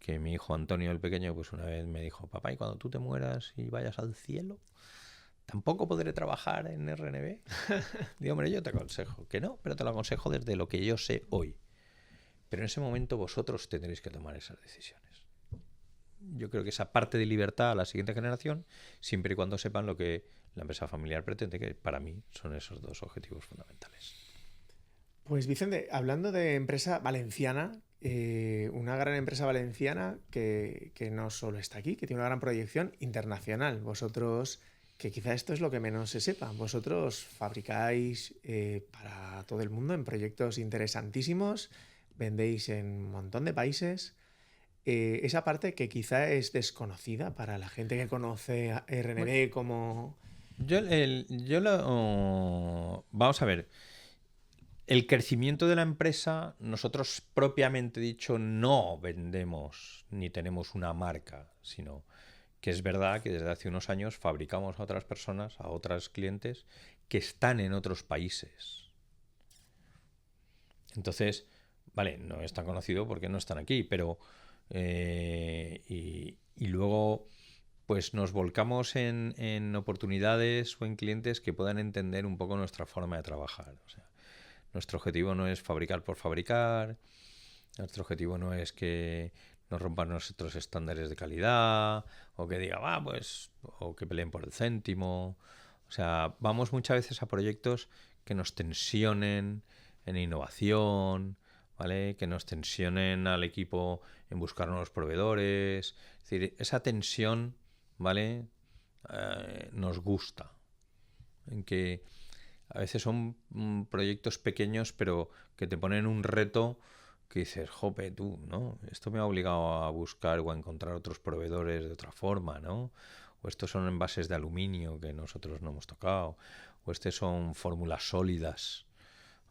que mi hijo Antonio, el pequeño, pues una vez me dijo: papá, ¿y cuando tú te mueras y vayas al cielo, tampoco podré trabajar en RNB? Digo, hombre, yo te aconsejo que no, pero te lo aconsejo desde lo que yo sé hoy. Pero en ese momento vosotros tendréis que tomar esas decisiones. Yo creo que esa parte de libertad a la siguiente generación, siempre y cuando sepan lo que la empresa familiar pretende, que para mí son esos dos objetivos fundamentales. Pues Vicente, hablando de empresa valenciana, una gran empresa valenciana que no solo está aquí, que tiene una gran proyección internacional. Vosotros, que quizá esto es lo que menos se sepa, vosotros fabricáis para todo el mundo en proyectos interesantísimos, vendéis en un montón de países. Esa parte que quizá es desconocida para la gente que conoce a RNB como... Vamos a ver. El crecimiento de la empresa, nosotros propiamente dicho no vendemos ni tenemos una marca, sino que es verdad que desde hace unos años fabricamos a otras personas, a otros clientes que están en otros países. Entonces, vale, no es tan conocido porque no están aquí, pero y luego pues nos volcamos en oportunidades o en clientes que puedan entender un poco nuestra forma de trabajar. O sea, nuestro objetivo no es fabricar por fabricar, nuestro objetivo no es que nos rompan nuestros estándares de calidad o que diga, pues, o que peleen por el céntimo. O sea, vamos muchas veces a proyectos que nos tensionen en innovación, ¿vale? Que nos tensionen al equipo en buscar nuevos proveedores. Es decir, esa tensión, ¿vale? Nos gusta. En que a veces son proyectos pequeños, pero que te ponen un reto que dices, jope, tú, ¿no? Esto me ha obligado a buscar o a encontrar otros proveedores de otra forma, ¿no? O estos son envases de aluminio que nosotros no hemos tocado. O estos son fórmulas sólidas,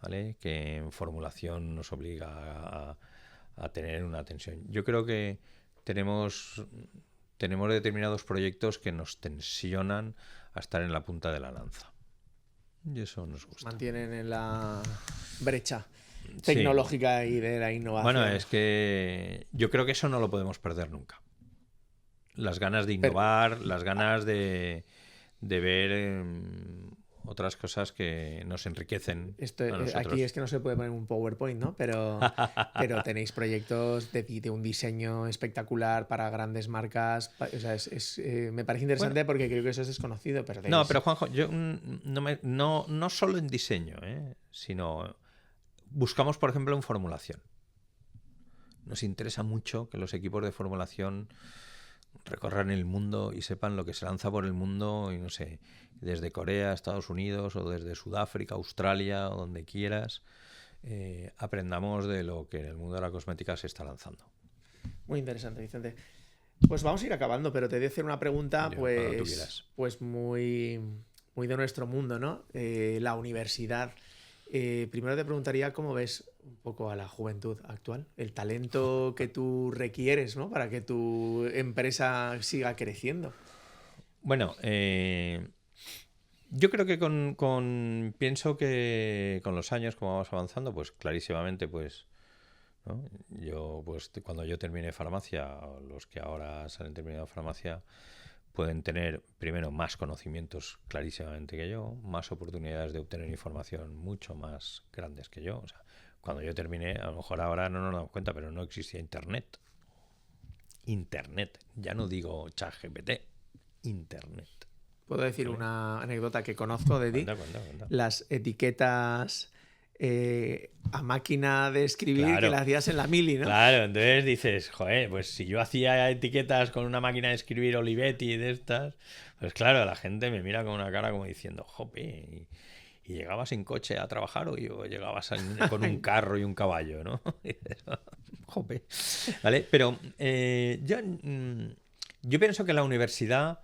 ¿vale? Que en formulación nos obliga a tener una tensión. Yo creo que tenemos determinados proyectos que nos tensionan a estar en la punta de la lanza. Y eso nos gusta. Mantienen en la brecha tecnológica y de la innovación. Bueno, es que yo creo que eso no lo podemos perder nunca. Las ganas de innovar, las ganas de ver otras cosas que nos enriquecen. Aquí es que no se puede poner un PowerPoint, ¿no? Pero tenéis proyectos de un diseño espectacular para grandes marcas. O sea, me parece interesante porque creo que eso es desconocido. Pero no, pero Juanjo, yo no solo en diseño, sino buscamos, por ejemplo, en formulación. Nos interesa mucho que los equipos de formulación recorran el mundo y sepan lo que se lanza por el mundo, y no sé, desde Corea, Estados Unidos, o desde Sudáfrica, Australia, o donde quieras, aprendamos de lo que en el mundo de la cosmética se está lanzando. Muy interesante, Vicente. Pues vamos a ir acabando, pero te voy a hacer una pregunta pues muy, muy de nuestro mundo, ¿no? La universidad. Primero te preguntaría cómo ves un poco a la juventud actual, el talento que tú requieres, ¿no? Para que tu empresa siga creciendo. Bueno, yo creo que pienso que con los años, como vamos avanzando, pues clarísimamente, pues, ¿no? Yo, pues, cuando yo termine farmacia, o los que ahora salen terminando farmacia, pueden tener, primero, más conocimientos clarísimamente que yo, más oportunidades de obtener información mucho más grandes que yo. O sea, cuando yo terminé, a lo mejor ahora no nos damos cuenta, pero no existía Internet. Internet, ya no digo ChatGPT, Internet. ¿Puedo decir una anécdota que conozco de ti? Cuenta. Las etiquetas a máquina de escribir, que las hacías en la mili, ¿no? Claro, entonces dices, joder, pues si yo hacía etiquetas con una máquina de escribir Olivetti de estas, pues claro, la gente me mira con una cara como diciendo, jope, ¿y llegabas en coche a trabajar o llegabas con un carro y un caballo, ¿no? Jope. ¿Vale? Pero yo pienso que la universidad,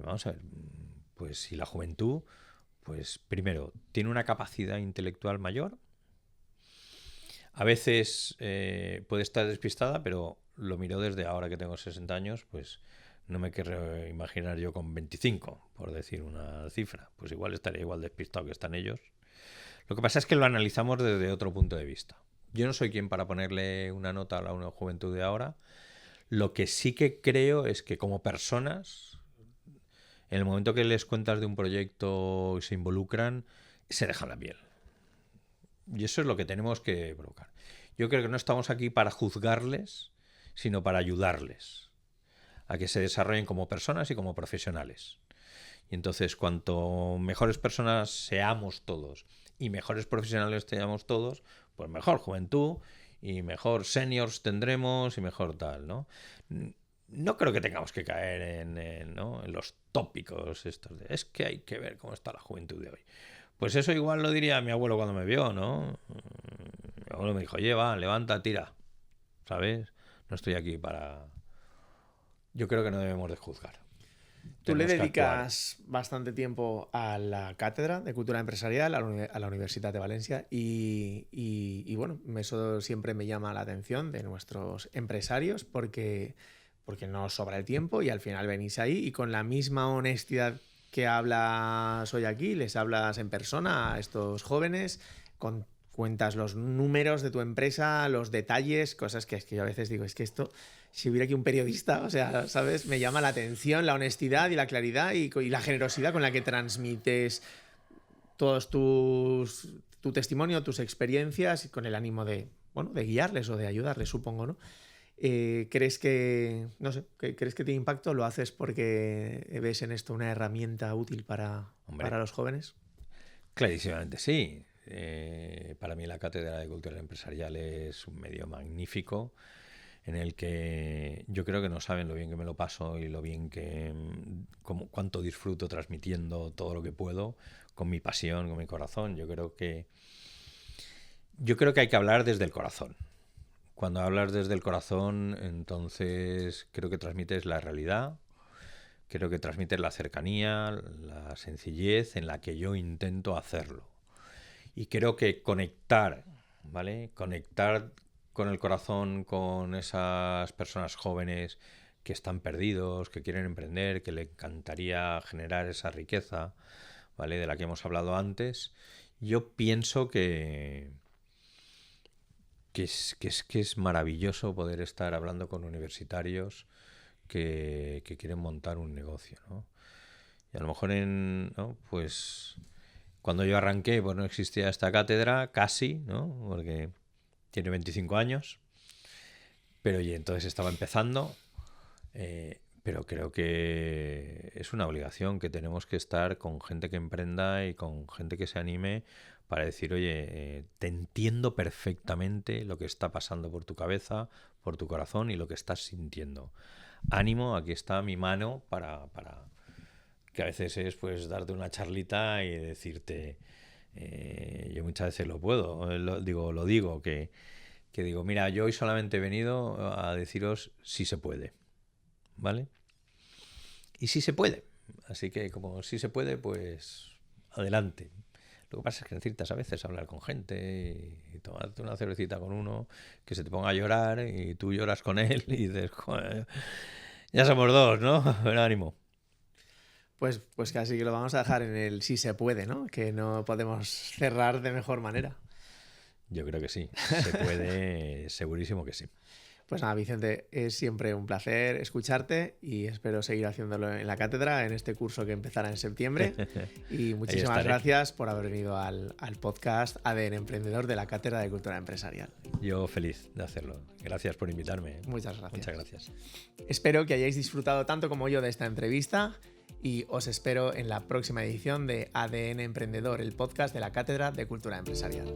vamos a ver, pues si la juventud, pues primero, tiene una capacidad intelectual mayor. A veces puede estar despistada, pero lo miro desde ahora que tengo 60 años, pues no me quiero imaginar yo con 25, por decir una cifra. Pues igual estaría igual despistado que están ellos. Lo que pasa es que lo analizamos desde otro punto de vista. Yo no soy quien para ponerle una nota a la juventud de ahora, Lo que sí que creo es que como personas, en el momento que les cuentas de un proyecto y se involucran, se dejan la piel. Y eso es lo que tenemos que provocar. Yo creo que no estamos aquí para juzgarles, sino para ayudarles a que se desarrollen como personas y como profesionales. Y entonces, cuanto mejores personas seamos todos y mejores profesionales seamos todos, pues mejor juventud y mejor seniors tendremos y mejor tal, ¿no? No creo que tengamos que caer en los tópicos estos de es que hay que ver cómo está la juventud de hoy. Pues eso igual lo diría mi abuelo cuando me vio, ¿no? Mi abuelo me dijo, oye, va, levanta, tira, ¿sabes? No estoy aquí para... Yo creo que no debemos de juzgar. Tú le dedicas bastante tiempo a la Cátedra de Cultura Empresarial, a la Universidad de Valencia, y bueno, eso siempre me llama la atención de nuestros empresarios porque no os sobra el tiempo y al final venís ahí y con la misma honestidad que hablas hoy aquí, les hablas en persona a estos jóvenes, cuentas los números de tu empresa, los detalles, cosas que es que yo a veces digo, es que esto, si hubiera aquí un periodista, o sea, ¿sabes? Me llama la atención la honestidad y la claridad y la generosidad con la que transmites todos tu testimonio, tus experiencias, con el ánimo de guiarles o de ayudarles, supongo, ¿no? ¿Crees que tiene impacto? ¿Lo haces porque ves en esto una herramienta útil para los jóvenes? Clarísimamente sí. Para mí la Cátedra de Cultura Empresarial es un medio magnífico en el que yo creo que no saben lo bien que me lo paso y lo bien cuánto disfruto transmitiendo todo lo que puedo con mi pasión, con mi corazón. Yo creo que hay que hablar desde el corazón. Cuando hablas desde el corazón, entonces creo que transmites la realidad, creo que transmites la cercanía, la sencillez en la que yo intento hacerlo. Y creo que conectar, ¿vale? Conectar con el corazón con esas personas jóvenes que están perdidos, que quieren emprender, que le encantaría generar esa riqueza, ¿vale? De la que hemos hablado antes. Yo pienso que es maravilloso poder estar hablando con universitarios que quieren montar un negocio, ¿no? Y a lo mejor pues cuando yo arranqué pues no existía esta cátedra, casi, ¿no? Porque tiene 25 años, pero y entonces estaba empezando, pero creo que es una obligación que tenemos que estar con gente que emprenda y con gente que se anime para decir, oye, te entiendo perfectamente lo que está pasando por tu cabeza, por tu corazón y lo que estás sintiendo. Ánimo, aquí está mi mano para que a veces es pues darte una charlita y decirte, yo muchas veces lo digo, que digo, mira, yo hoy solamente he venido a deciros si se puede, ¿vale? Y si se puede, así que como si se puede, pues adelante. Lo que pasa es que necesitas a veces hablar con gente y tomarte una cervecita con uno que se te ponga a llorar y tú lloras con él y dices, joder, ya somos dos, ¿no? Pero ánimo. Pues casi que lo vamos a dejar en el si se puede, ¿no? Que no podemos cerrar de mejor manera. Yo creo que sí, se puede, segurísimo que sí. Pues nada, Vicente, es siempre un placer escucharte y espero seguir haciéndolo en la cátedra, en este curso que empezará en septiembre. Y muchísimas gracias por haber venido al podcast ADN Emprendedor de la Cátedra de Cultura Empresarial. Yo feliz de hacerlo. Gracias por invitarme. Muchas gracias. Muchas gracias. Espero que hayáis disfrutado tanto como yo de esta entrevista y os espero en la próxima edición de ADN Emprendedor, el podcast de la Cátedra de Cultura Empresarial.